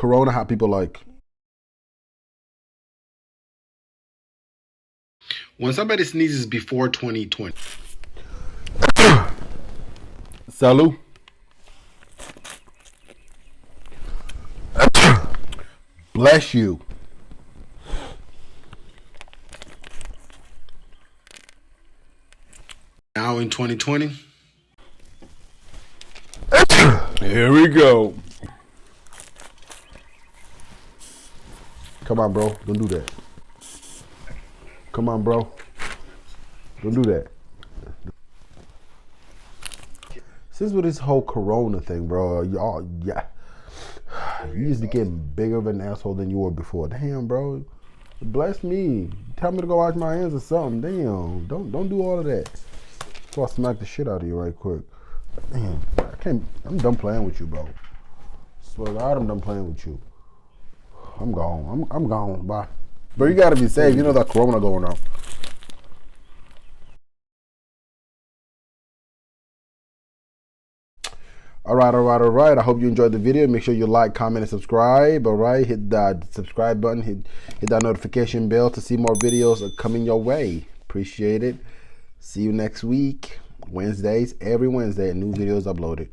Corona, how people like. When somebody sneezes before 2020. Salut. Bless you. Now in 2020. Here we go. Come on, bro. Don't do that. Come on, bro. Don't do that. Since with this whole Corona thing, bro, y'all, yeah, you just became bigger of an asshole than you were before. Damn, bro. Bless me. Tell me to go wash my hands or something. Damn. Don't do all of that. So I smack the shit out of you right quick. Damn. I'm done playing with you, bro. Swear to God, I'm done playing with you. I'm gone. I'm gone. Bye. Bro, you gotta be safe. You know that Corona going on. All right. I hope you enjoyed the video. Make sure you like, comment, and subscribe. All right, hit that subscribe button. Hit that notification bell to see more videos coming your way. Appreciate it. See you next week. Wednesdays, every Wednesday, new videos uploaded.